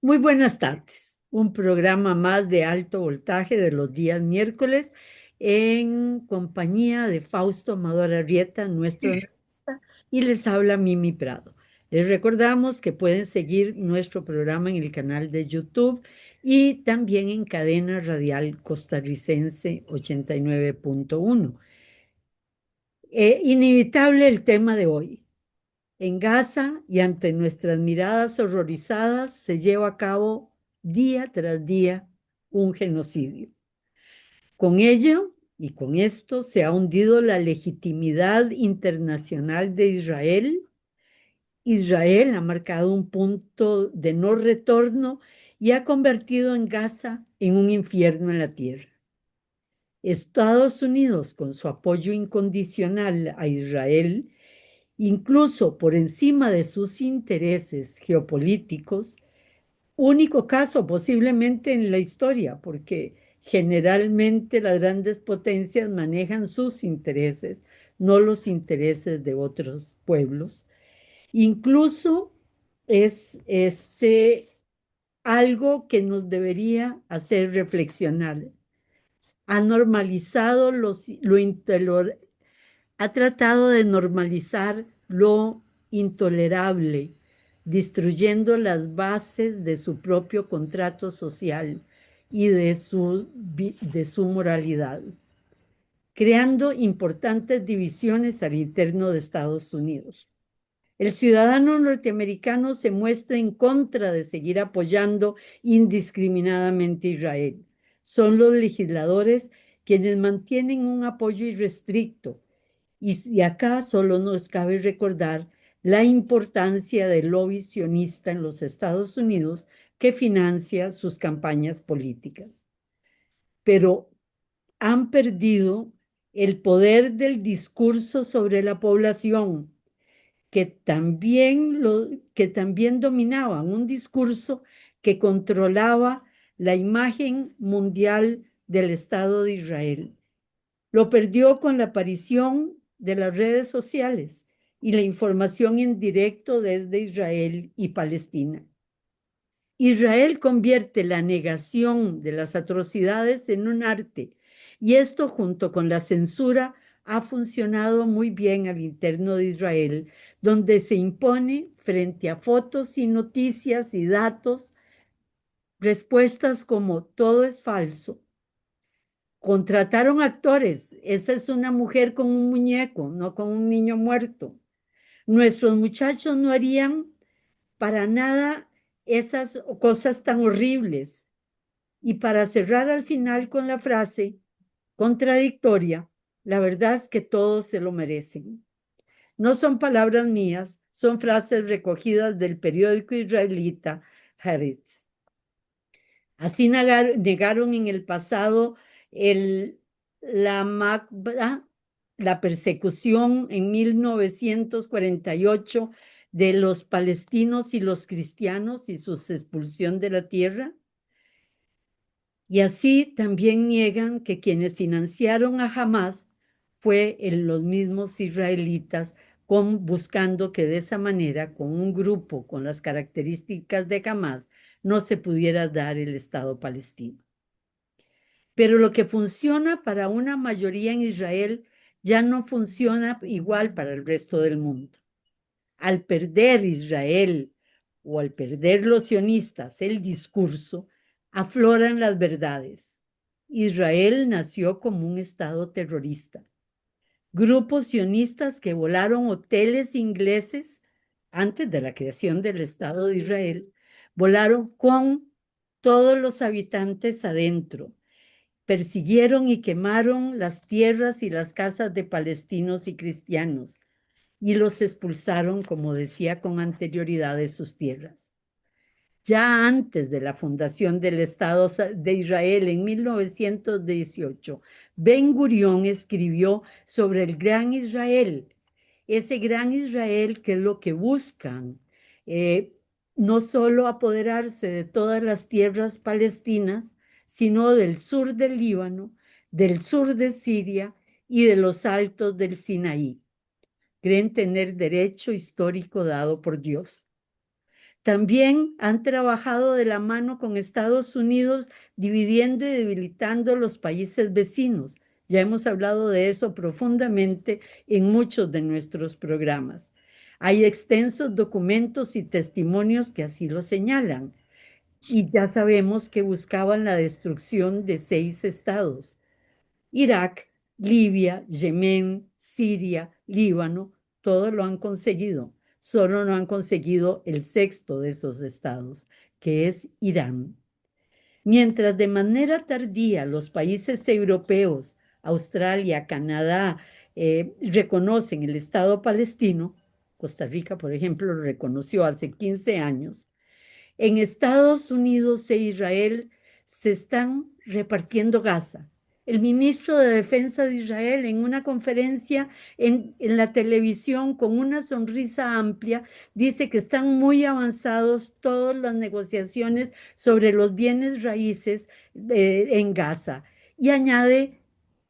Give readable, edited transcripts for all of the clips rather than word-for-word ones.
Muy buenas tardes. Un programa más de alto voltaje de los días miércoles en compañía de Fausto Amador Arrieta, nuestro analista, y les habla Mimi Prado. Les recordamos que pueden seguir nuestro programa en el canal de YouTube y también en cadena radial costarricense 89.1. Inevitable el tema de hoy. En Gaza y ante nuestras miradas horrorizadas se lleva a cabo día tras día un genocidio. Con ello y con esto se ha hundido la legitimidad internacional de Israel. Israel ha marcado un punto de no retorno y ha convertido en Gaza en un infierno en la tierra. Estados Unidos, con su apoyo incondicional a Israel, incluso por encima de sus intereses geopolíticos, único caso posiblemente en la historia, porque generalmente las grandes potencias manejan sus intereses, no los intereses de otros pueblos. Incluso es algo que nos debería hacer reflexionar. Ha normalizado ha tratado de normalizar lo intolerable, destruyendo las bases de su propio contrato social y de su moralidad, creando importantes divisiones al interno de Estados Unidos. El ciudadano norteamericano se muestra en contra de seguir apoyando indiscriminadamente a Israel. Son los legisladores quienes mantienen un apoyo irrestricto. Y acá solo nos cabe recordar la importancia del lobby sionista en los Estados Unidos que financia sus campañas políticas. Pero han perdido el poder del discurso sobre la población que también dominaban un discurso que controlaba la imagen mundial del Estado de Israel. Lo perdió con la aparición de las redes sociales y la información en directo desde Israel y Palestina. Israel convierte la negación de las atrocidades en un arte y esto junto con la censura ha funcionado muy bien al interno de Israel, donde se impone frente a fotos y noticias y datos respuestas como todo es falso. Contrataron actores, esa es una mujer con un muñeco, no con un niño muerto. Nuestros muchachos no harían para nada esas cosas tan horribles. Y para cerrar al final con la frase contradictoria, la verdad es que todos se lo merecen. No son palabras mías, son frases recogidas del periódico israelita Haaretz. Así negaron en el pasado el, la, la persecución en 1948 de los palestinos y los cristianos y su expulsión de la tierra. Y así también niegan que quienes financiaron a Hamas fue los mismos israelitas buscando que de esa manera, con un grupo con las características de Hamas, no se pudiera dar el Estado palestino. Pero lo que funciona para una mayoría en Israel ya no funciona igual para el resto del mundo. Al perder Israel o al perder los sionistas el discurso, afloran las verdades. Israel nació como un estado terrorista. Grupos sionistas que volaron hoteles ingleses antes de la creación del Estado de Israel, volaron con todos los habitantes adentro, persiguieron y quemaron las tierras y las casas de palestinos y cristianos y los expulsaron, como decía con anterioridad, de sus tierras. Ya antes de la fundación del Estado de Israel en 1918, Ben Gurión escribió sobre el Gran Israel, ese Gran Israel que es lo que buscan, eh, no solo apoderarse de todas las tierras palestinas, sino del sur del Líbano, del sur de Siria y de los altos del Sinaí. Creen tener derecho histórico dado por Dios. También han trabajado de la mano con Estados Unidos, dividiendo y debilitando los países vecinos. Ya hemos hablado de eso profundamente en muchos de nuestros programas. Hay extensos documentos y testimonios que así lo señalan. Y ya sabemos que buscaban la destrucción de 6 estados: Irak, Libia, Yemen, Siria, Líbano, todo lo han conseguido. Solo no han conseguido el sexto de esos estados, que es Irán. Mientras de manera tardía los países europeos, Australia, Canadá, reconocen el Estado palestino, Costa Rica, por ejemplo, lo reconoció hace 15 años, en Estados Unidos e Israel se están repartiendo Gaza. El ministro de Defensa de Israel en una conferencia en la televisión con una sonrisa amplia dice que están muy avanzados todas las negociaciones sobre los bienes raíces en Gaza. Y añade,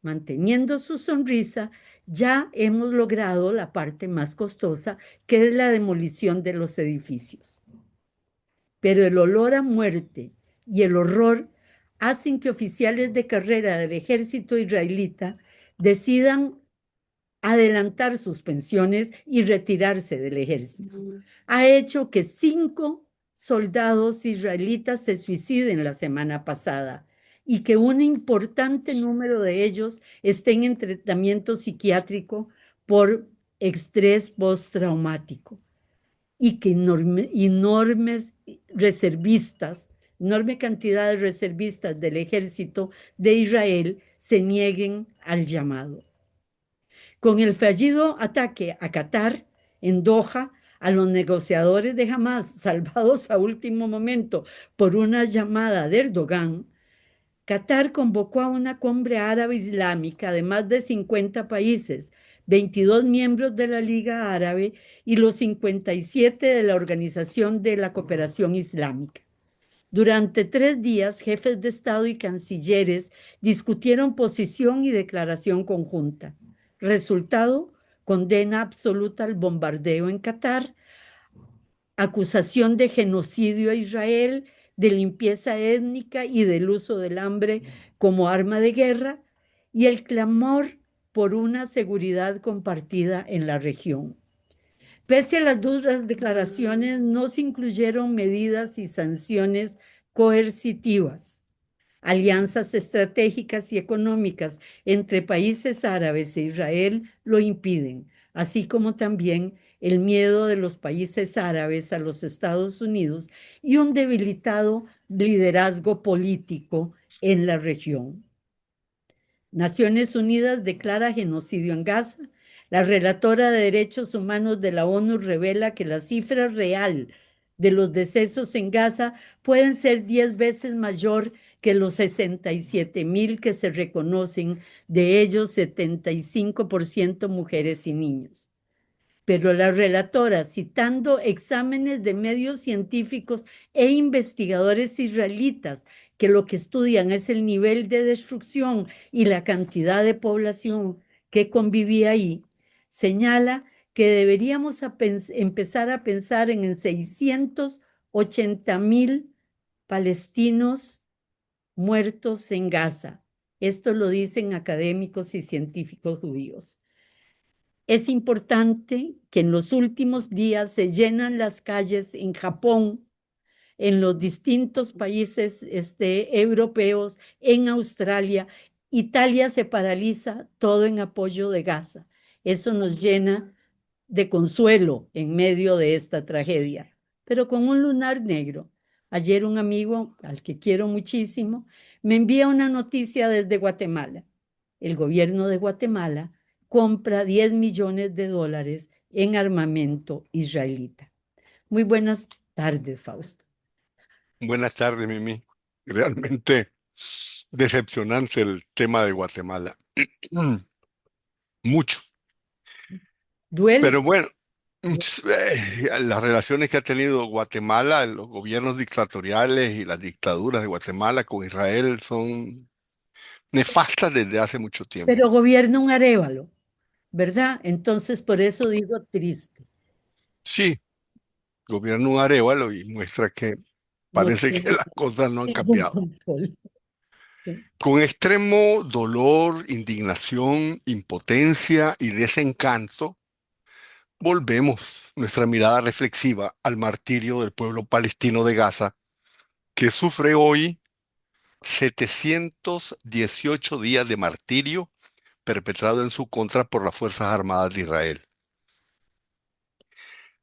manteniendo su sonrisa, ya hemos logrado la parte más costosa, que es la demolición de los edificios. Pero el olor a muerte y el horror hacen que oficiales de carrera del ejército israelita decidan adelantar sus pensiones y retirarse del ejército. Ha hecho que 5 soldados israelitas se suiciden la semana pasada y que un importante número de ellos estén en tratamiento psiquiátrico por estrés postraumático, y que enorme cantidad de reservistas del ejército de Israel se nieguen al llamado. Con el fallido ataque a Qatar en Doha, a los negociadores de Hamas, salvados a último momento por una llamada de Erdogan, Qatar convocó a una cumbre árabe islámica de más de 50 países, 22 miembros de la Liga Árabe y los 57 de la Organización de la Cooperación Islámica. Durante 3 días, jefes de Estado y cancilleres discutieron posición y declaración conjunta. Resultado: condena absoluta al bombardeo en Qatar, acusación de genocidio a Israel, de limpieza étnica y del uso del hambre como arma de guerra, y el clamor por una seguridad compartida en la región. Pese a las duras declaraciones, no se incluyeron medidas y sanciones coercitivas. Alianzas estratégicas y económicas entre países árabes e Israel lo impiden, así como también el miedo de los países árabes a los Estados Unidos y un debilitado liderazgo político en la región. Naciones Unidas declara genocidio en Gaza. La relatora de Derechos Humanos de la ONU revela que la cifra real de los decesos en Gaza pueden ser 10 veces mayor que los 67.000 que se reconocen, de ellos 75% mujeres y niños. Pero la relatora, citando exámenes de medios científicos e investigadores israelitas que lo que estudian es el nivel de destrucción y la cantidad de población que convivía ahí, señala que deberíamos empezar a pensar en 680.000 palestinos muertos en Gaza. Esto lo dicen académicos y científicos judíos. Es importante que en los últimos días se llenan las calles en Japón, en los distintos países europeos, en Australia. Italia se paraliza todo en apoyo de Gaza. Eso nos llena de consuelo en medio de esta tragedia, pero con un lunar negro. Ayer un amigo, al que quiero muchísimo, me envía una noticia desde Guatemala. El gobierno de Guatemala compra 10 millones de dólares en armamento israelita. Muy buenas tardes, Fausto. Buenas tardes, Mimi. Realmente decepcionante el tema de Guatemala. Mucho. ¿Duele? Pero bueno, las relaciones que ha tenido Guatemala, los gobiernos dictatoriales y las dictaduras de Guatemala con Israel son nefastas desde hace mucho tiempo. Pero gobierna un Arévalo, ¿verdad? Entonces, por eso digo triste. Sí, Gobierna un Arévalo y muestra que No parece que tiene las cosas no han ningún cambiado. control. Sí. Con extremo dolor, indignación, impotencia y desencanto, volvemos nuestra mirada reflexiva al martirio del pueblo palestino de Gaza, que sufre hoy 718 días de martirio perpetrado en su contra por las Fuerzas Armadas de Israel.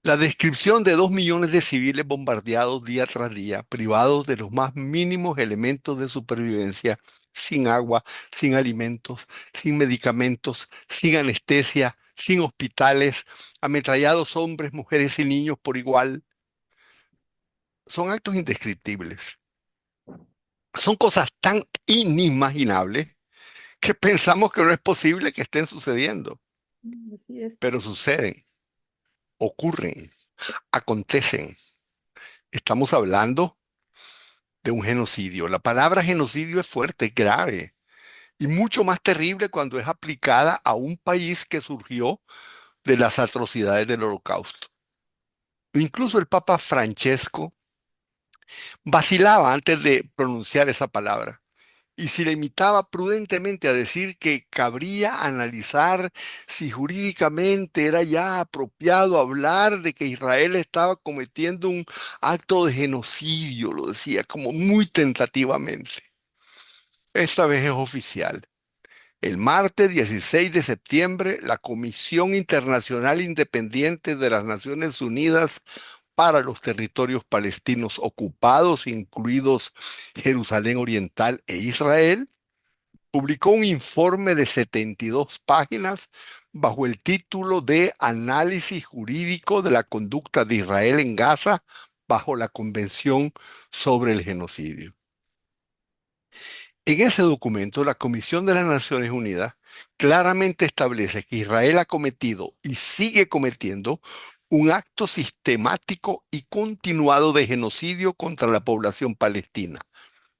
La descripción de 2 millones de civiles bombardeados día tras día, privados de los más mínimos elementos de supervivencia, sin agua, sin alimentos, sin medicamentos, sin anestesia, sin hospitales, ametrallados hombres, mujeres y niños por igual, son actos indescriptibles. Son cosas tan inimaginables que pensamos que no es posible que estén sucediendo, Así es. pero suceden, ocurren, acontecen. Estamos hablando de un genocidio. La palabra genocidio es fuerte, grave y mucho más terrible cuando es aplicada a un país que surgió de las atrocidades del Holocausto. Incluso el Papa Francesco vacilaba antes de pronunciar esa palabra y se limitaba prudentemente a decir que cabría analizar si jurídicamente era ya apropiado hablar de que Israel estaba cometiendo un acto de genocidio, lo decía como muy tentativamente. Esta vez es oficial. El martes 16 de septiembre, la Comisión Internacional Independiente de las Naciones Unidas para los Territorios Palestinos Ocupados, incluidos Jerusalén Oriental e Israel, publicó un informe de 72 páginas bajo el título de Análisis Jurídico de la Conducta de Israel en Gaza bajo la Convención sobre el Genocidio. En ese documento, la Comisión de las Naciones Unidas claramente establece que Israel ha cometido y sigue cometiendo un acto sistemático y continuado de genocidio contra la población palestina,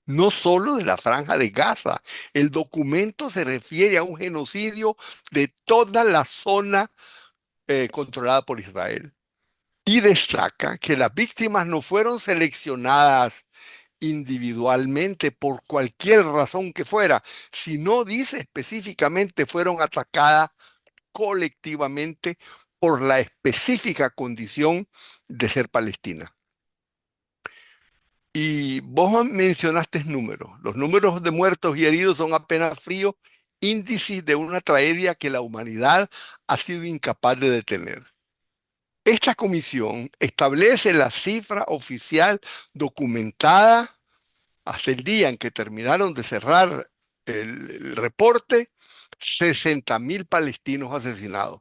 no solo de la Franja de Gaza. El documento se refiere a un genocidio de toda la zona controlada por Israel. Y destaca que las víctimas no fueron seleccionadas individualmente por cualquier razón que fuera, si no dice específicamente fueron atacadas colectivamente por la específica condición de ser palestina. Y vos mencionaste números. Los números de muertos y heridos son apenas fríos índices de una tragedia que la humanidad ha sido incapaz de detener. Esta comisión establece la cifra oficial documentada hasta el día en que terminaron de cerrar el reporte, 60.000 palestinos asesinados.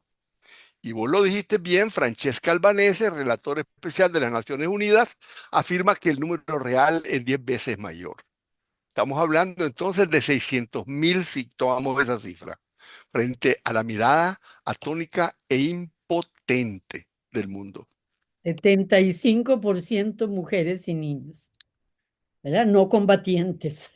Y vos lo dijiste bien, Francesca Albanese, relator especial de las Naciones Unidas, afirma que el número real es 10 veces mayor. Estamos hablando entonces de 600.000 si tomamos esa cifra, frente a la mirada atónica e impotente del mundo. 75% mujeres y niños, ¿verdad? No combatientes.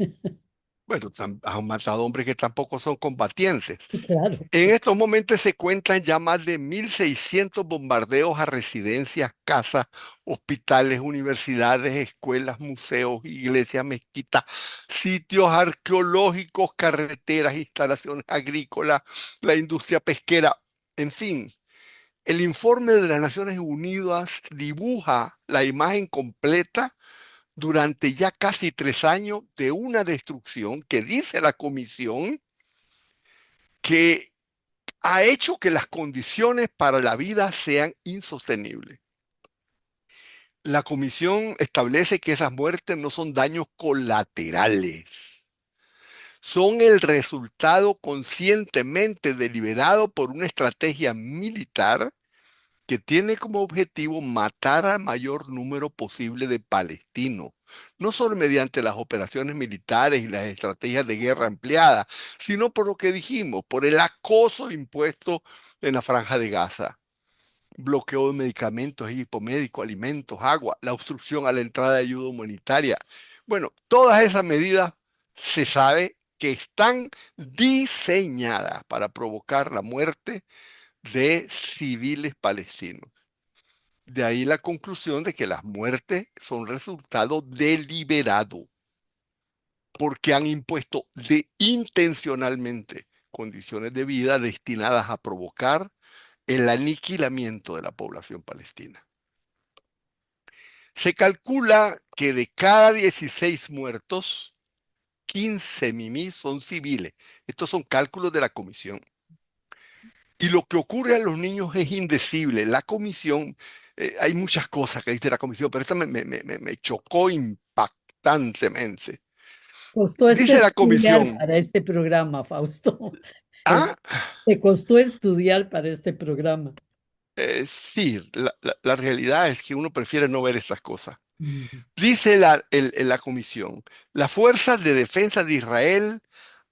Bueno, han matado hombres que tampoco son combatientes. Sí, claro. En estos momentos se cuentan ya más de 1.600 bombardeos a residencias, casas, hospitales, universidades, escuelas, museos, iglesias, mezquitas, sitios arqueológicos, carreteras, instalaciones agrícolas, la industria pesquera, en fin. El informe de las Naciones Unidas dibuja la imagen completa durante ya casi 3 años de una destrucción que dice la Comisión que ha hecho que las condiciones para la vida sean insostenibles. La comisión establece que esas muertes no son daños colaterales, son el resultado conscientemente deliberado por una estrategia militar que tiene como objetivo matar al mayor número posible de palestinos, no solo mediante las operaciones militares y las estrategias de guerra empleadas, sino por lo que dijimos, por el acoso impuesto en la Franja de Gaza, bloqueo de medicamentos, equipo médico, alimentos, agua, la obstrucción a la entrada de ayuda humanitaria. Bueno, todas esas medidas se sabe que están diseñadas para provocar la muerte de civiles palestinos. De ahí la conclusión de que las muertes son resultado deliberado, porque han impuesto intencionalmente condiciones de vida destinadas a provocar el aniquilamiento de la población palestina. Se calcula que de cada 16 muertos, 15 mimí son civiles. Estos son cálculos de la comisión. Y lo que ocurre a los niños es indecible. La comisión, hay muchas cosas que dice la comisión, pero esta me chocó impactantemente. Costó Dice la estudiar comisión, para este programa, Fausto. ah, Te costó estudiar para este programa. sí, la realidad es que uno prefiere no ver estas cosas. Mm. Dice la comisión, las fuerzas de defensa de Israel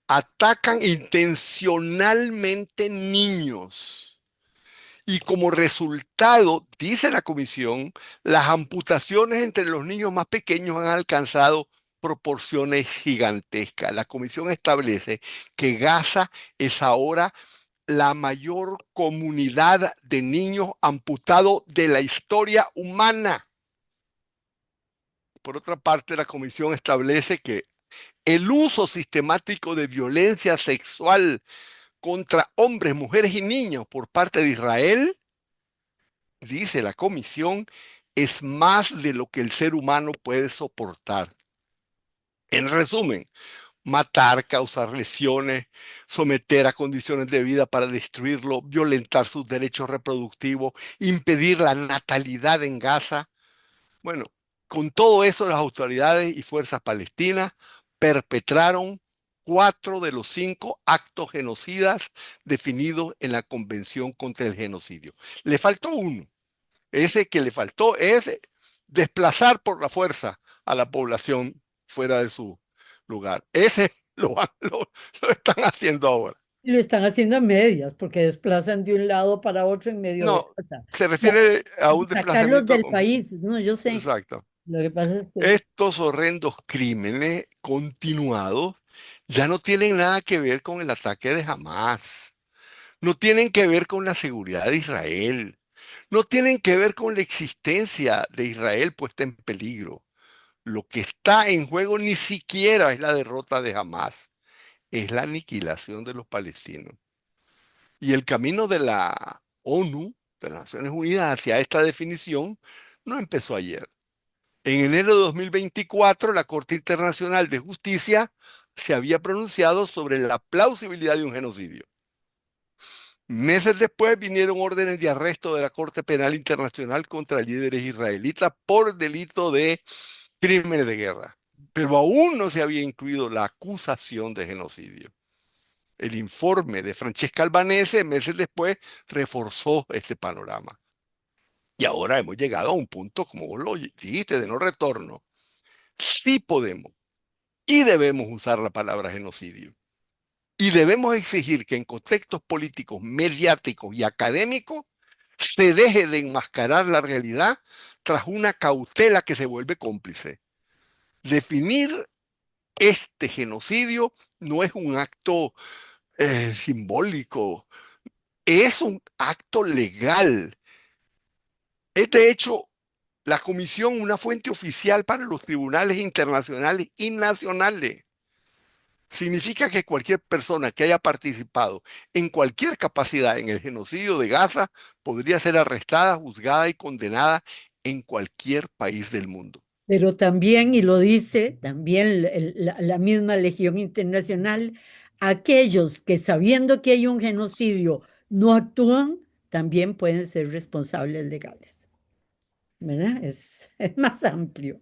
atacan intencionalmente niños. Y como resultado, dice la comisión, las amputaciones entre los niños más pequeños han alcanzado proporciones gigantescas. La comisión establece que Gaza es ahora la mayor comunidad de niños amputados de la historia humana. Por otra parte, la comisión establece que el uso sistemático de violencia sexual contra hombres, mujeres y niños por parte de Israel, dice la comisión, es más de lo que el ser humano puede soportar. En resumen, matar, causar lesiones, someter a condiciones de vida para destruirlo, violentar sus derechos reproductivos, impedir la natalidad en Gaza. Bueno, con todo eso las autoridades y fuerzas palestinas perpetraron 4 de los 5 actos genocidas definidos en la Convención contra el Genocidio. Le faltó uno. Ese que le faltó es desplazar por la fuerza a la población fuera de su lugar. Ese lo están haciendo ahora. Y lo están haciendo a medias porque desplazan de un lado para otro en medio de No, casa. se Ya, refiere a un sacarlos desplazamiento. del país, no, yo sé. Exacto. Lo que pasa es que Estos horrendos crímenes continuados ya no tienen nada que ver con el ataque de Hamas. No tienen que ver con la seguridad de Israel. No tienen que ver con la existencia de Israel puesta en peligro. Lo que está en juego ni siquiera es la derrota de Hamas, es la aniquilación de los palestinos. Y el camino de la ONU, de las Naciones Unidas, hacia esta definición no empezó ayer. En enero de 2024, la Corte Internacional de Justicia se había pronunciado sobre la plausibilidad de un genocidio. Meses después vinieron órdenes de arresto de la Corte Penal Internacional contra líderes israelitas por delito de crímenes de guerra, pero aún no se había incluido la acusación de genocidio. El informe de Francesca Albanese, meses después, reforzó este panorama. Y ahora hemos llegado a un punto, como vos lo dijiste, de no retorno. Sí podemos y debemos usar la palabra genocidio. Y debemos exigir que en contextos políticos, mediáticos y académicos se deje de enmascarar la realidad tras una cautela que se vuelve cómplice. Definir este genocidio no es un acto simbólico, es un acto legal. Es de hecho la comisión una fuente oficial para los tribunales internacionales y nacionales. Significa que cualquier persona que haya participado en cualquier capacidad en el genocidio de Gaza podría ser arrestada, juzgada y condenada en cualquier país del mundo. pero también, y lo dice también la misma Legión Internacional, aquellos que sabiendo que hay un genocidio no actúan, también pueden ser responsables legales, ¿verdad? Es más amplio.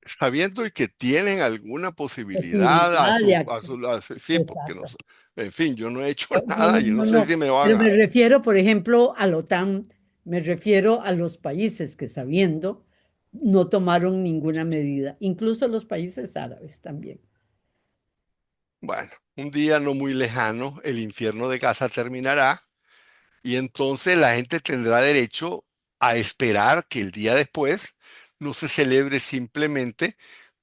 Sabiendo y que tienen alguna posibilidad Posibilidad de sí, porque no, Exacto. en fin, yo no he hecho No, nada no, y no no, sé no. si me van Pero me a, refiero, por ejemplo, a la OTAN, me refiero a los países que sabiendo no tomaron ninguna medida, incluso los países árabes también. bueno, un día no muy lejano, el infierno de Gaza terminará y entonces la gente tendrá derecho a esperar que el día después no se celebre simplemente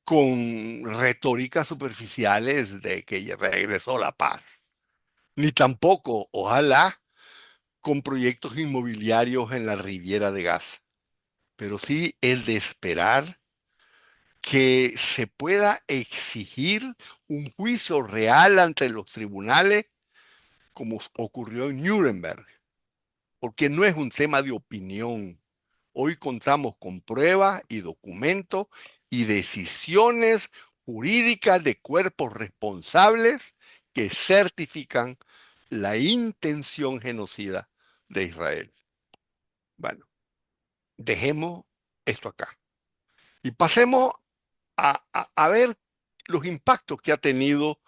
con retóricas superficiales de que ya regresó la paz, ni tampoco, ojalá, con proyectos inmobiliarios en la Riviera de Gaza, pero sí es de esperar que se pueda exigir un juicio real ante los tribunales como ocurrió en Nuremberg, porque no es un tema de opinión. Hoy contamos con pruebas y documentos y decisiones jurídicas de cuerpos responsables que certifican la intención genocida de Israel. Bueno, dejemos esto acá y pasemos a ver los impactos que ha tenido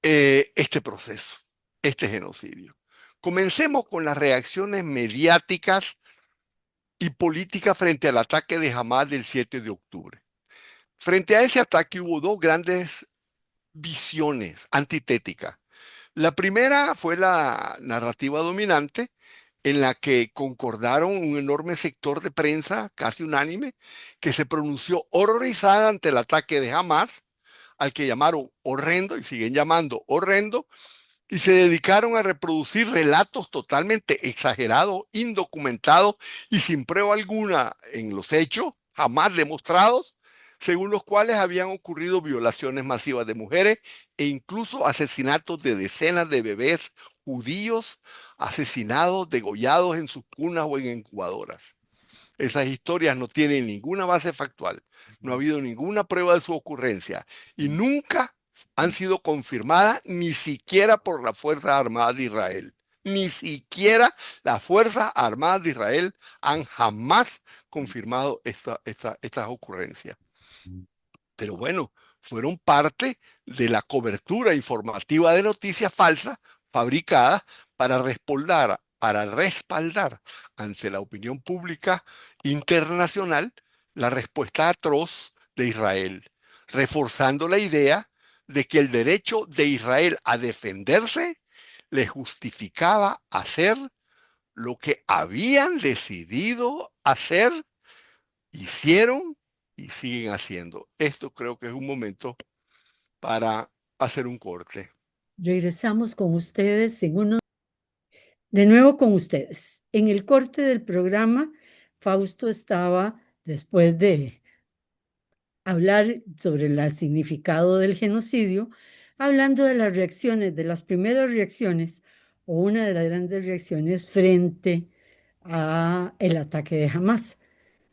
este proceso, este genocidio. Comencemos con las reacciones mediáticas y políticas frente al ataque de Hamás del 7 de octubre. Frente a ese ataque hubo dos grandes visiones antitéticas. La primera fue la narrativa dominante, en la que concordaron un enorme sector de prensa, casi unánime, que se pronunció horrorizada ante el ataque de Hamás, al que llamaron horrendo y siguen llamando horrendo, y se dedicaron a reproducir relatos totalmente exagerados, indocumentados y sin prueba alguna en los hechos, jamás demostrados, según los cuales habían ocurrido violaciones masivas de mujeres e incluso asesinatos de decenas de bebés judíos asesinados, degollados en sus cunas o en incubadoras. Esas historias no tienen ninguna base factual, no ha habido ninguna prueba de su ocurrencia y nunca han sido confirmadas ni siquiera por las Fuerzas Armadas de Israel. Ni siquiera las Fuerzas Armadas de Israel han jamás confirmado estas ocurrencias. Pero bueno, fueron parte de la cobertura informativa de noticias falsas fabricadas para respaldar ante la opinión pública internacional la respuesta atroz de Israel, reforzando la idea de que el derecho de Israel a defenderse le justificaba hacer lo que habían decidido hacer, hicieron y siguen haciendo. Esto creo que es un momento para hacer un corte. Regresamos con ustedes de nuevo con ustedes. En el corte del programa, Fausto estaba, después de hablar sobre el significado del genocidio, hablando de las reacciones, de las primeras reacciones, o una de las grandes reacciones frente a el ataque de Hamas.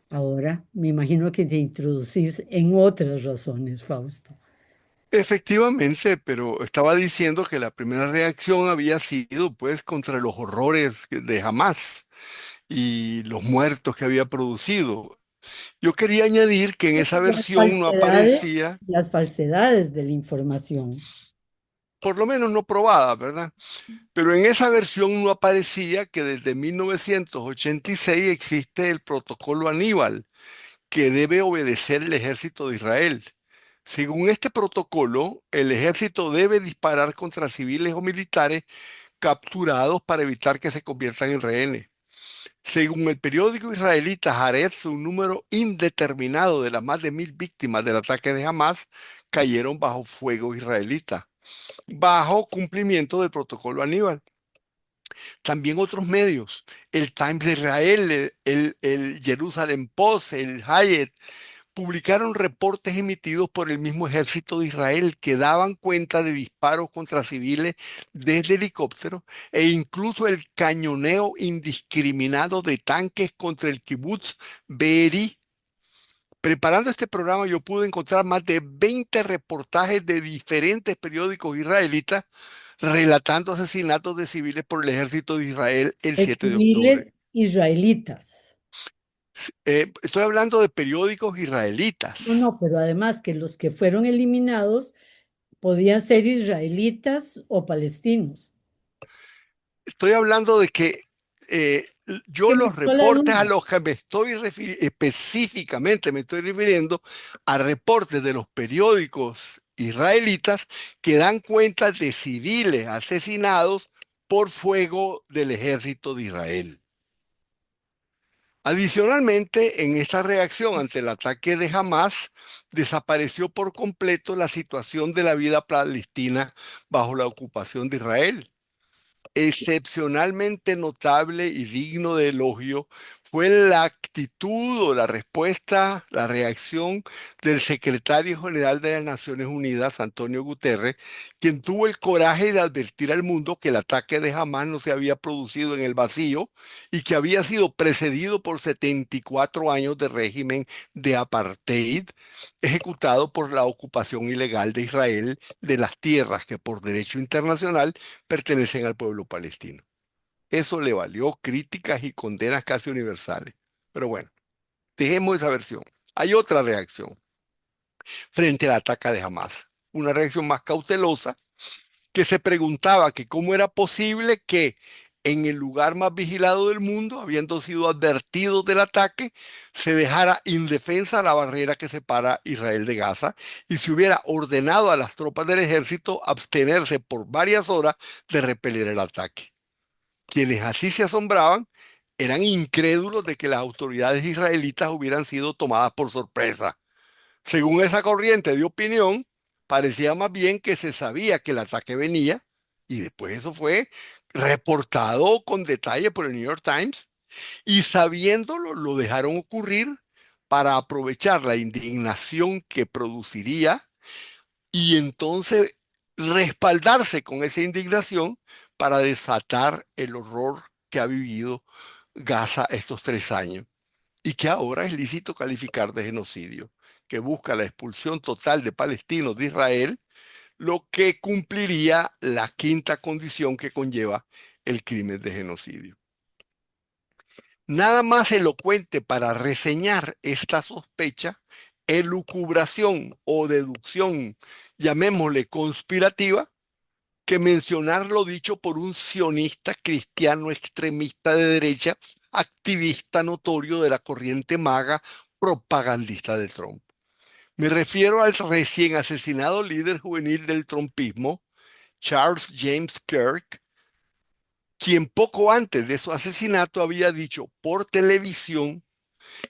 Ahora me imagino que te introducís en otras razones, Fausto. Efectivamente, pero estaba diciendo que la primera reacción había sido pues contra los horrores de Hamas y los muertos que había producido. Yo quería añadir que en esa Las versión no falsedades, aparecía, las falsedades de la información. por lo menos no probada, ¿verdad? Pero en esa versión no aparecía que desde 1986 existe el protocolo Aníbal, que debe obedecer el ejército de Israel. Según este protocolo, el ejército debe disparar contra civiles o militares capturados para evitar que se conviertan en rehenes. Según el periódico israelita Haaretz, un número indeterminado de las más de 1.000 víctimas del ataque de Hamas cayeron bajo fuego israelita, bajo cumplimiento del protocolo Aníbal. También otros medios, el Times de Israel, el Jerusalem Post, el Haaretz, publicaron reportes emitidos por el mismo ejército de Israel que daban cuenta de disparos contra civiles desde helicópteros e incluso el cañoneo indiscriminado de tanques contra el kibutz Be'eri. Preparando este programa yo pude encontrar más de 20 reportajes de diferentes periódicos israelitas relatando asesinatos de civiles por el ejército de Israel el De 7 de civiles octubre. israelitas. Estoy hablando de periódicos No, israelitas. no, pero además que los que fueron eliminados podían ser israelitas o palestinos. Estoy hablando de que yo Que me los entró la reportes a duda. los que me estoy refiriendo, específicamente me estoy refiriendo a reportes de los periódicos israelitas que dan cuenta de civiles asesinados por fuego del ejército de Israel. Adicionalmente, en esta reacción ante el ataque de Hamas, desapareció por completo la situación de la vida palestina bajo la ocupación de Israel. excepcionalmente notable y digno de elogio fue la actitud o la respuesta, la reacción del secretario general de las Naciones Unidas, Antonio Guterres, quien tuvo el coraje de advertir al mundo que el ataque de Hamás no se había producido en el vacío y que había sido precedido por 74 años de régimen de apartheid ejecutado por la ocupación ilegal de Israel de las tierras que por derecho internacional pertenecen al pueblo palestino. Eso le valió críticas y condenas casi universales. Pero bueno, dejemos esa versión. Hay otra reacción frente al ataque de Hamas, una reacción más cautelosa que se preguntaba que cómo era posible que en el lugar más vigilado del mundo, habiendo sido advertidos del ataque, se dejara indefensa la barrera que separa Israel de Gaza y se hubiera ordenado a las tropas del ejército abstenerse por varias horas de repeler el ataque. Quienes así se asombraban eran incrédulos de que las autoridades israelitas hubieran sido tomadas por sorpresa. Según esa corriente de opinión, parecía más bien que se sabía que el ataque venía y después eso fue reportado con detalle por el New York Times y sabiéndolo lo dejaron ocurrir para aprovechar la indignación que produciría y entonces respaldarse con esa indignación para desatar el horror que ha vivido Gaza estos 3 años y que ahora es lícito calificar de genocidio, que busca la expulsión total de palestinos de Israel, lo que cumpliría la quinta condición que conlleva el crimen de genocidio. Nada más elocuente para reseñar esta sospecha, elucubración o deducción, llamémosle conspirativa, que mencionar lo dicho por un sionista cristiano extremista de derecha, activista notorio de la corriente maga, propagandista de Trump. Me refiero al recién asesinado líder juvenil del trumpismo, Charles James Kirk, quien poco antes de su asesinato había dicho por televisión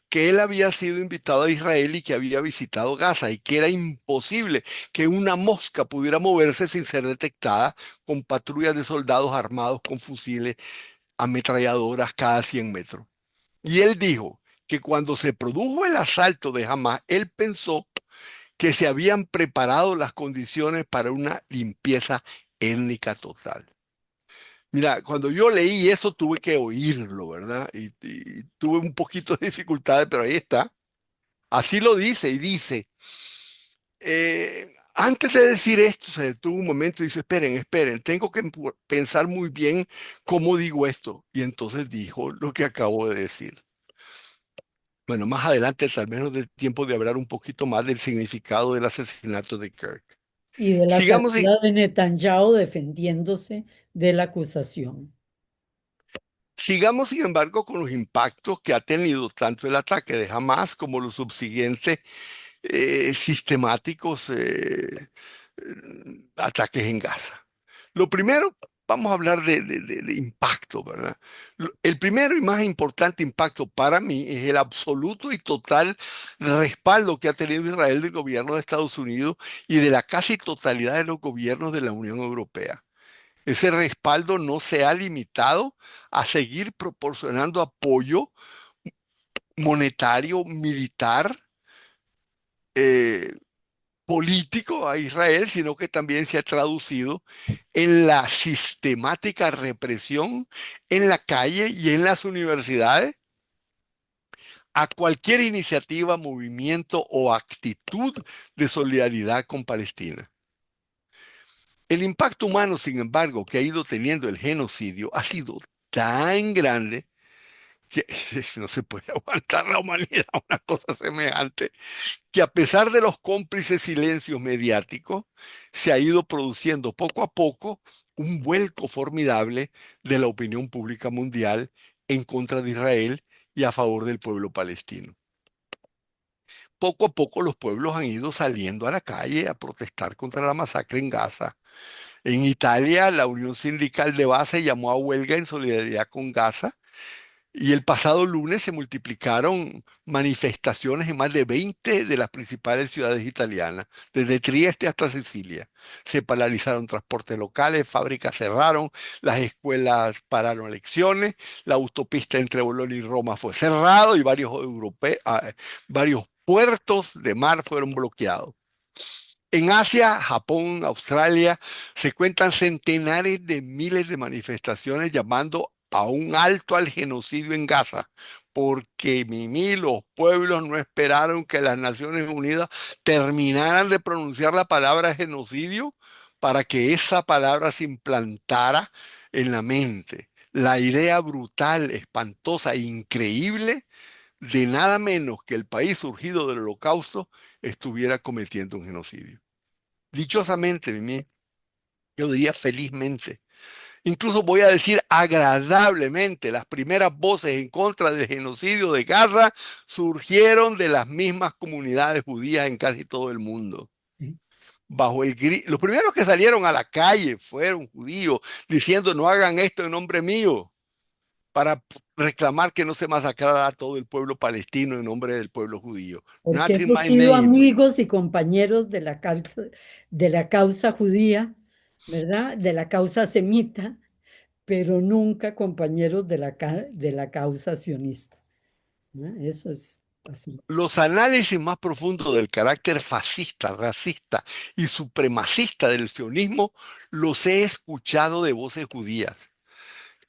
que él había sido invitado a Israel y que había visitado Gaza y que era imposible que una mosca pudiera moverse sin ser detectada con patrullas de soldados armados con fusiles ametralladoras cada 100 metros. Y él dijo que cuando se produjo el asalto de Hamas, él pensó que se habían preparado las condiciones para una limpieza étnica total. Mira, cuando yo leí eso tuve que oírlo, ¿verdad? Y tuve un poquito de dificultades, pero ahí está. Así lo dice y dice, antes de decir esto, se detuvo un momento y dice, esperen, esperen, tengo que pensar muy bien cómo digo esto. Y entonces dijo lo que acabo de decir. Bueno, más adelante tal vez nos dé tiempo de hablar un poquito más del significado del asesinato de Kirk. Y de la Sigamos, salida de Netanyahu defendiéndose de la acusación. sigamos, sin embargo, con los impactos que ha tenido tanto el ataque de Hamas como los subsiguientes sistemáticos ataques en Gaza. Lo primero, vamos a hablar de impacto, ¿verdad? El primero y más importante impacto para mí es el absoluto y total respaldo que ha tenido Israel del gobierno de Estados Unidos y de la casi totalidad de los gobiernos de la Unión Europea. Ese respaldo no se ha limitado a seguir proporcionando apoyo monetario, militar, eh, político a Israel, sino que también se ha traducido en la sistemática represión en la calle y en las universidades a cualquier iniciativa, movimiento o actitud de solidaridad con Palestina. El impacto humano, sin embargo, que ha ido teniendo el genocidio ha sido tan grande que no se puede aguantar la humanidad una cosa semejante que a pesar de los cómplices silencios mediáticos, se ha ido produciendo poco a poco un vuelco formidable de la opinión pública mundial en contra de Israel y a favor del pueblo palestino. Poco a poco los pueblos han ido saliendo a la calle a protestar contra la masacre en Gaza. En Italia, la Unión Sindical de Base llamó a huelga en solidaridad con Gaza Y el pasado lunes se multiplicaron manifestaciones en más de 20 de las principales ciudades italianas, desde Trieste hasta Sicilia. Se paralizaron transportes locales, fábricas cerraron, las escuelas pararon lecciones, la autopista entre Bolonia y Roma fue cerrado y varios puertos de mar fueron bloqueados. En Asia, Japón, Australia, se cuentan centenares de miles de manifestaciones llamando a un alto al genocidio en Gaza, porque los pueblos no esperaron que las Naciones Unidas terminaran de pronunciar la palabra genocidio para que esa palabra se implantara en la mente. La idea brutal, espantosa e increíble de nada menos que el país surgido del Holocausto estuviera cometiendo un genocidio. Dichosamente, Mimi, yo diría felizmente, incluso voy a decir agradablemente, las primeras voces en contra del genocidio de Gaza surgieron de las mismas comunidades judías en casi todo el mundo. ¿sí? Los primeros que salieron a la calle fueron judíos diciendo no hagan esto en nombre mío, para reclamar que no se masacrara a todo el pueblo palestino en nombre del pueblo judío. Porque Not in hemos my sido name. amigos y compañeros de la causa judía, ¿verdad? De la causa semita, pero nunca compañeros de la causa sionista, ¿no? Eso es así. Los análisis más profundos del carácter fascista, racista y supremacista del sionismo los he escuchado de voces judías.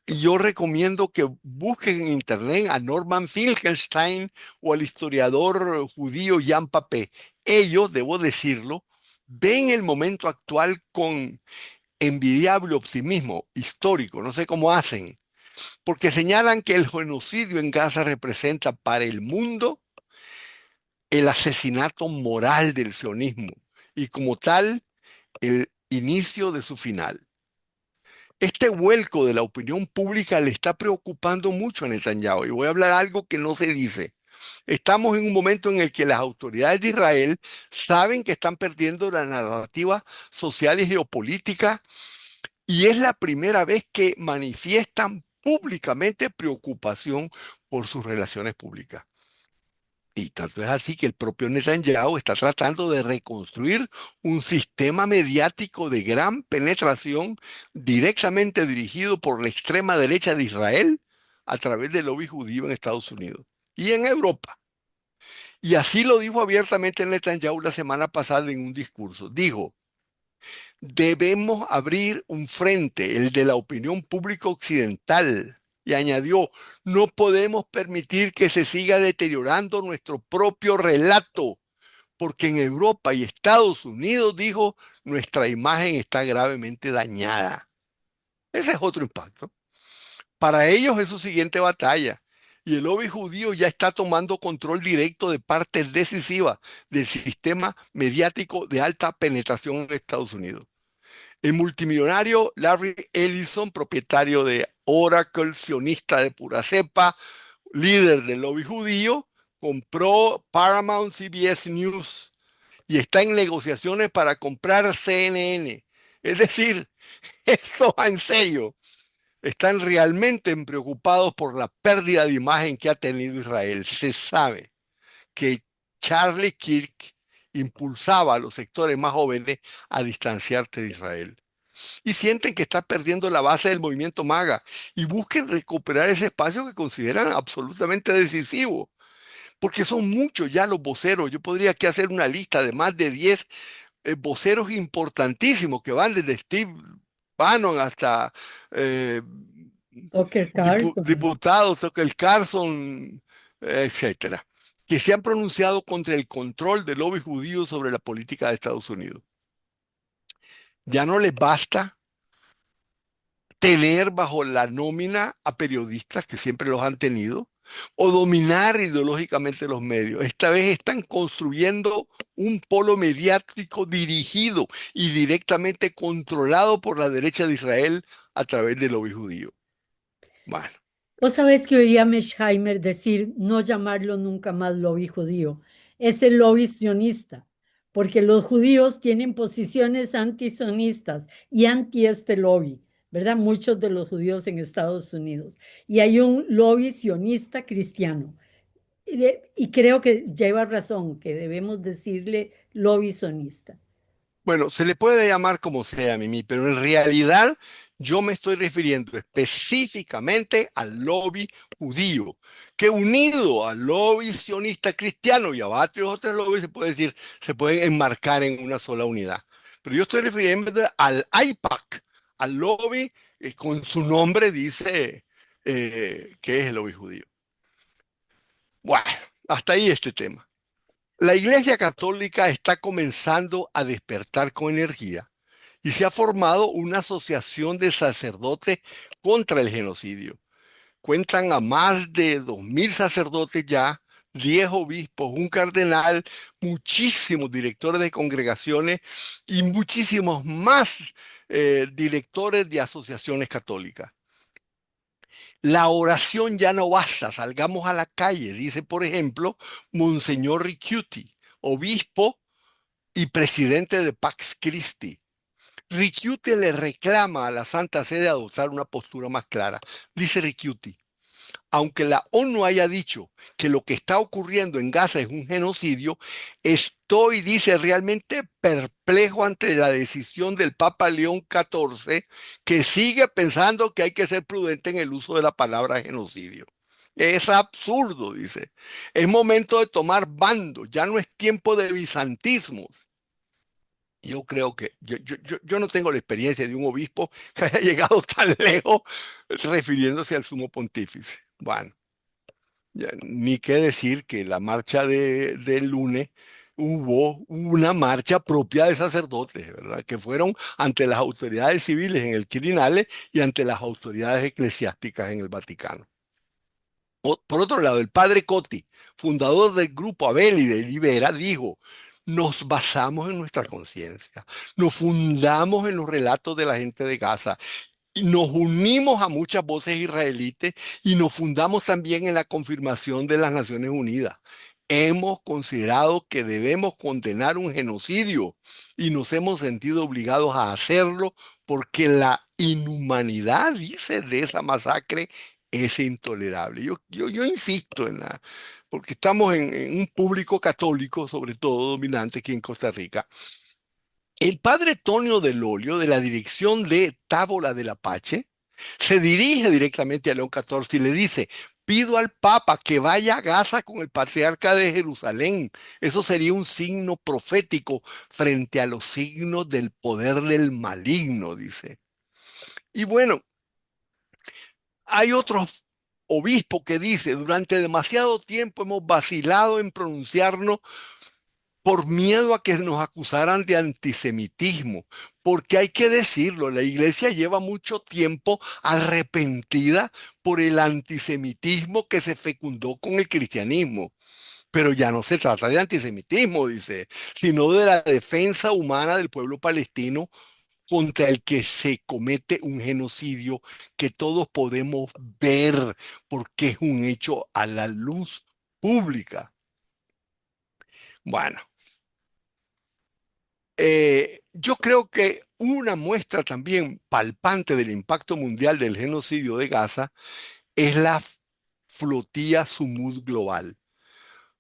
Y yo recomiendo que busquen en internet a Norman Finkelstein o al historiador judío Jan Papé. Ellos, debo decirlo, ven el momento actual con envidiable optimismo histórico, no sé cómo hacen, porque señalan que el genocidio en Gaza representa para el mundo el asesinato moral del sionismo y como tal el inicio de su final. Este vuelco de la opinión pública le está preocupando mucho a Netanyahu y voy a hablar algo que no se dice. Estamos en un momento en el que las autoridades de Israel saben que están perdiendo la narrativa social y geopolítica y es la primera vez que manifiestan públicamente preocupación por sus relaciones públicas. Y tanto es así que el propio Netanyahu está tratando de reconstruir un sistema mediático de gran penetración directamente dirigido por la extrema derecha de Israel a través del lobby judío en Estados Unidos y en Europa. Y así lo dijo abiertamente Netanyahu la semana pasada en un discurso. Dijo, debemos abrir un frente, el de la opinión pública occidental. Y añadió, no podemos permitir que se siga deteriorando nuestro propio relato, porque en Europa y Estados Unidos, dijo, nuestra imagen está gravemente dañada. Ese es otro impacto. Para ellos es su siguiente batalla. Y el lobby judío ya está tomando control directo de partes decisivas del sistema mediático de alta penetración en Estados Unidos. El multimillonario Larry Ellison, propietario de Oracle, sionista de pura cepa, líder del lobby judío, compró Paramount CBS News y está en negociaciones para comprar CNN. Es decir, esto va en serio. Están realmente preocupados por la pérdida de imagen que ha tenido Israel. Se sabe que Charlie Kirk impulsaba a los sectores más jóvenes a distanciarse de Israel y sienten que está perdiendo la base del movimiento MAGA y busquen recuperar ese espacio que consideran absolutamente decisivo, porque son muchos ya los voceros. Yo podría aquí hacer una lista de más de 10 voceros importantísimos que van desde Steve Bannon hasta eh, Tucker Carlson. diputados, Tucker Carlson, etcétera, que se han pronunciado contra el control del lobby judío sobre la política de Estados Unidos. Ya no les basta tener bajo la nómina a periodistas que siempre los han tenido o dominar ideológicamente los medios. Esta vez están construyendo un polo mediático dirigido y directamente controlado por la derecha de Israel a través del lobby judío. Bueno, Vos sabés que oí a Meshheimer decir no llamarlo nunca más lobby judío, es el lobby sionista, porque los judíos tienen posiciones antisionistas y anti este lobby, ¿verdad? Muchos de los judíos en Estados Unidos. Y hay un lobby sionista cristiano. Y creo que lleva razón, que debemos decirle lobby sionista. Bueno, se le puede llamar como sea, Mimi, pero en realidad yo me estoy refiriendo específicamente al lobby judío, que unido al lobby sionista cristiano y a varios otros lobbies se puede decir, se pueden enmarcar en una sola unidad. Pero yo estoy refiriendo al AIPAC, al lobby con su nombre dice que es el lobby judío. Bueno, hasta ahí este tema. La Iglesia Católica está comenzando a despertar con energía y se ha formado una asociación de sacerdotes contra el genocidio. Cuentan a más de 2000 sacerdotes ya, 10 obispos, un cardenal, muchísimos directores de congregaciones y muchísimos más directores de asociaciones católicas. La oración ya no basta, salgamos a la calle, dice por ejemplo Monseñor Ricciuti, obispo y presidente de Pax Christi. Ricciuti le reclama a la Santa Sede adoptar una postura más clara. Dice Ricciuti, aunque la ONU haya dicho que lo que está ocurriendo en Gaza es un genocidio, estoy, dice, realmente perplejo ante la decisión del Papa León XIV, que sigue pensando que hay que ser prudente en el uso de la palabra genocidio. Es absurdo, dice. Es momento de tomar bando, ya no es tiempo de bizantismos. Yo creo que yo no tengo la experiencia de un obispo que haya llegado tan lejos refiriéndose al sumo pontífice. Bueno, ya, ni qué decir que la marcha del lunes hubo una marcha propia de sacerdotes, ¿verdad? Que fueron ante las autoridades civiles en el Quirinale y ante las autoridades eclesiásticas en el Vaticano. Por otro lado, el padre Cotti, fundador del grupo Abel y de Libera, dijo, nos basamos en nuestra conciencia, nos fundamos en los relatos de la gente de Gaza y nos unimos a muchas voces israelites y nos fundamos también en la confirmación de las Naciones Unidas. Hemos considerado que debemos condenar un genocidio y nos hemos sentido obligados a hacerlo porque la inhumanidad, dice, de esa masacre es intolerable. Yo insisto en porque estamos en un público católico, sobre todo dominante aquí en Costa Rica. El padre Tonio del Olio, de la dirección de Tábola del Apache, se dirige directamente a León XIV y le dice, pido al Papa que vaya a Gaza con el patriarca de Jerusalén. Eso sería un signo profético frente a los signos del poder del maligno, dice. Y bueno, hay otros obispos que dice, durante demasiado tiempo hemos vacilado en pronunciarnos por miedo a que nos acusaran de antisemitismo, porque hay que decirlo, la iglesia lleva mucho tiempo arrepentida por el antisemitismo que se fecundó con el cristianismo. Pero ya no se trata de antisemitismo, dice, sino de la defensa humana del pueblo palestino contra el que se comete un genocidio que todos podemos ver porque es un hecho a la luz pública. Bueno, yo creo que una muestra también palpante del impacto mundial del genocidio de Gaza es la flotilla Sumud Global,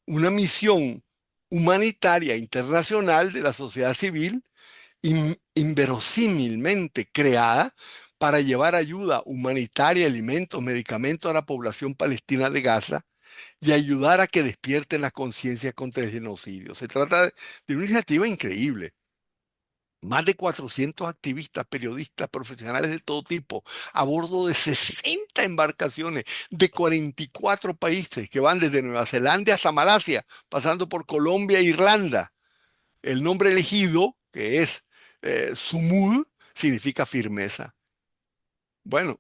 una misión humanitaria internacional de la sociedad civil inverosímilmente creada para llevar ayuda humanitaria, alimentos, medicamentos a la población palestina de Gaza y ayudar a que despierten la conciencia contra el genocidio. Se trata de una iniciativa increíble. Más de 400 activistas, periodistas, profesionales de todo tipo, a bordo de 60 embarcaciones de 44 países que van desde Nueva Zelanda hasta Malasia, pasando por Colombia e Irlanda. El nombre elegido, que es Sumud, significa firmeza. Bueno,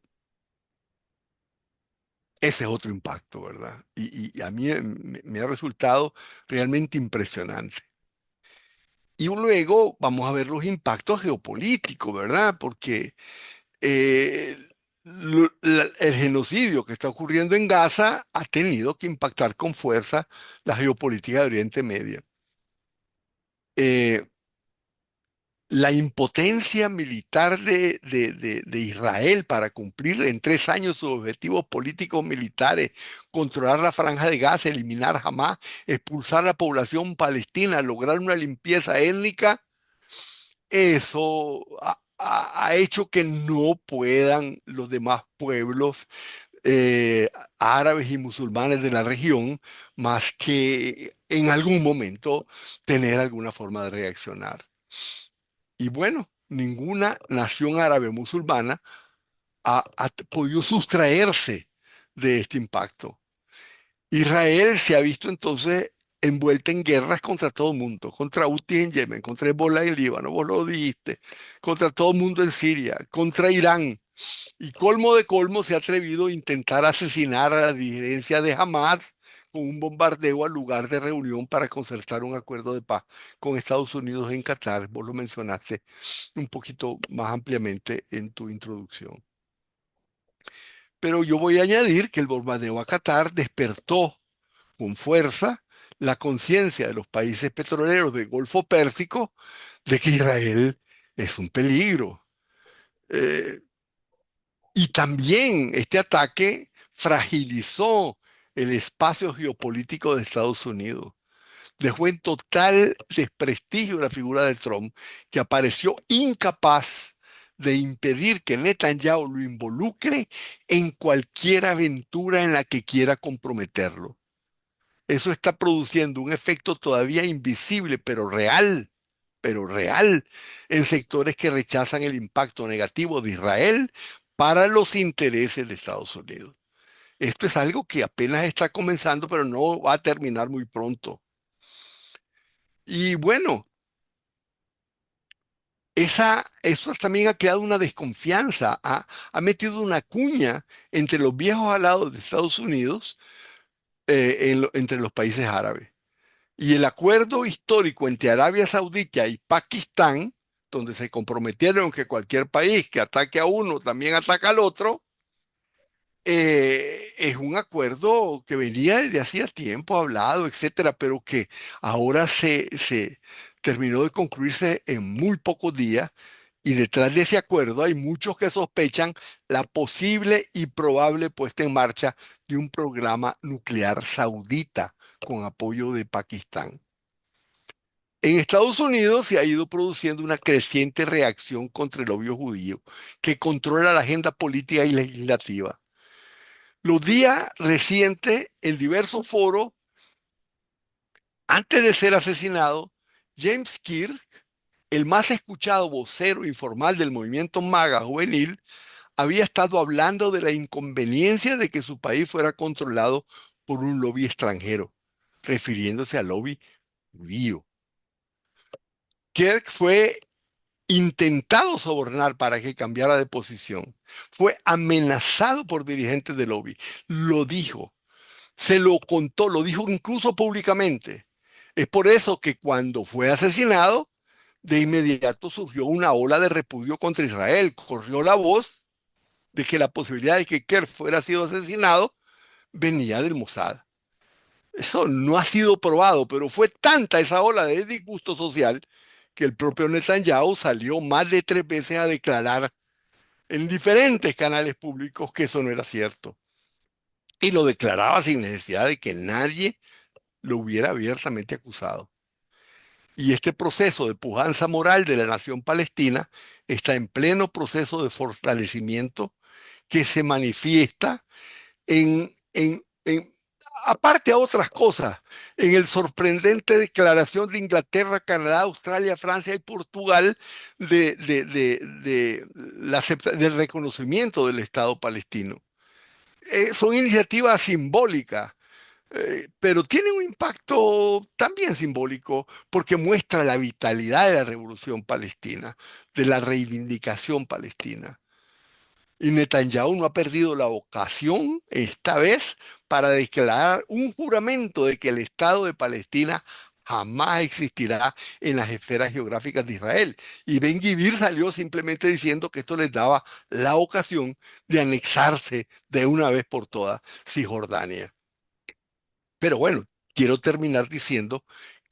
ese es otro impacto, ¿verdad? Y a mí me ha resultado realmente impresionante. Y luego vamos a ver los impactos geopolíticos, ¿verdad? Porque eh, el genocidio que está ocurriendo en Gaza ha tenido que impactar con fuerza la geopolítica de Oriente Medio. Eh, la impotencia militar de Israel para cumplir en 3 años sus objetivos políticos militares, controlar la franja de Gaza, eliminar Hamas, expulsar a la población palestina, lograr una limpieza étnica, eso ha hecho que no puedan los demás pueblos eh, árabes y musulmanes de la región, más que en algún momento tener alguna forma de reaccionar. Y bueno, ninguna nación árabe musulmana ha podido sustraerse de este impacto. Israel se ha visto entonces envuelta en guerras contra todo el mundo, contra Houthi en Yemen, contra Hezbollah en Líbano, vos lo dijiste, contra todo el mundo en Siria, contra Irán. Y colmo de colmo se ha atrevido a intentar asesinar a la dirigencia de Hamas con un bombardeo al lugar de reunión para concertar un acuerdo de paz con Estados Unidos en Qatar. Vos lo mencionaste un poquito más ampliamente en tu introducción. Pero yo voy a añadir que el bombardeo a Qatar despertó con fuerza la conciencia de los países petroleros del Golfo Pérsico de que Israel es un peligro. Eh, y también este ataque fragilizó el espacio geopolítico de Estados Unidos. Dejó en total desprestigio la figura de Trump, que apareció incapaz de impedir que Netanyahu lo involucre en cualquier aventura en la que quiera comprometerlo. Eso está produciendo un efecto todavía invisible, pero real, en sectores que rechazan el impacto negativo de Israel para los intereses de Estados Unidos. Esto es algo que apenas está comenzando, pero no va a terminar muy pronto. Y bueno, eso también ha creado una desconfianza, ha metido una cuña entre los viejos alados de Estados Unidos, entre los países árabes. Y el acuerdo histórico entre Arabia Saudita y Pakistán, donde se comprometieron que cualquier país que ataque a uno también ataca al otro, es un acuerdo que venía desde hacía tiempo hablado, etcétera, pero que ahora se terminó de concluirse en muy pocos días. Y detrás de ese acuerdo hay muchos que sospechan la posible y probable puesta en marcha de un programa nuclear saudita con apoyo de Pakistán. En Estados Unidos se ha ido produciendo una creciente reacción contra el lobby judío, que controla la agenda política y legislativa. Los días recientes, en diversos foros, antes de ser asesinado, James Kirk, el más escuchado vocero informal del movimiento MAGA juvenil, había estado hablando de la inconveniencia de que su país fuera controlado por un lobby extranjero, refiriéndose al lobby judío. Kirk fue intentado sobornar para que cambiara de posición. Fue amenazado por dirigentes del lobby. Lo dijo, se lo contó, lo dijo incluso públicamente. Es por eso que cuando fue asesinado, de inmediato surgió una ola de repudio contra Israel. Corrió la voz de que la posibilidad de que Kerr fuera sido asesinado venía del Mossad. Eso no ha sido probado, pero fue tanta esa ola de disgusto social que el propio Netanyahu salió más de 3 veces a declarar en diferentes canales públicos que eso no era cierto. Y lo declaraba sin necesidad de que nadie lo hubiera abiertamente acusado. Y este proceso de pujanza moral de la nación palestina está en pleno proceso de fortalecimiento que se manifiesta en aparte a otras cosas, en el sorprendente declaración de Inglaterra, Canadá, Australia, Francia y Portugal del reconocimiento del Estado palestino. Son iniciativas simbólicas, pero tienen un impacto también simbólico porque muestra la vitalidad de la revolución palestina, de la reivindicación palestina. Y Netanyahu no ha perdido la ocasión esta vez para declarar un juramento de que el Estado de Palestina jamás existirá en las esferas geográficas de Israel. Y Ben Gvir salió simplemente diciendo que esto les daba la ocasión de anexarse de una vez por todas Cisjordania. Pero bueno, quiero terminar diciendo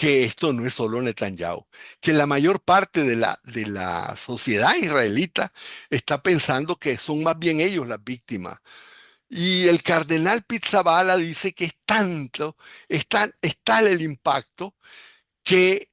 que esto no es solo Netanyahu, que la mayor parte de la sociedad israelita está pensando que son más bien ellos las víctimas. Y el cardenal Pizzaballa dice que es tanto, es tal el impacto que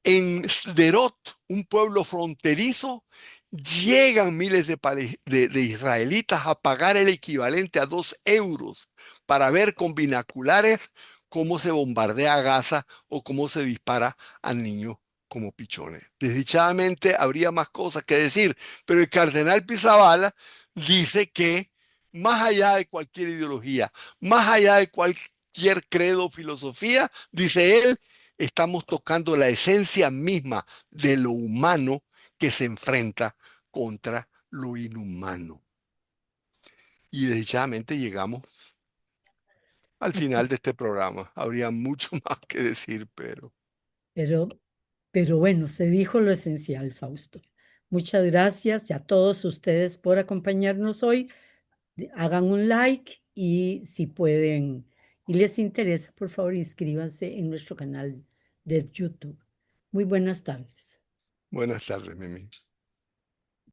en Sderot, un pueblo fronterizo, llegan miles de israelitas a pagar el equivalente a 2 euros para ver con binoculares cómo se bombardea Gaza o cómo se dispara a niños como pichones. Desdichadamente habría más cosas que decir, pero el cardenal Pizzaballa dice que más allá de cualquier ideología, más allá de cualquier credo o filosofía, dice él, estamos tocando la esencia misma de lo humano que se enfrenta contra lo inhumano. Y desdichadamente llegamos al final de este programa. Habría mucho más que decir, pero Pero, pero bueno, se dijo lo esencial, Fausto. Muchas gracias a todos ustedes por acompañarnos hoy. Hagan un like y si pueden y les interesa, por favor, inscríbanse en nuestro canal de YouTube. Muy buenas tardes. buenas tardes, Mimi.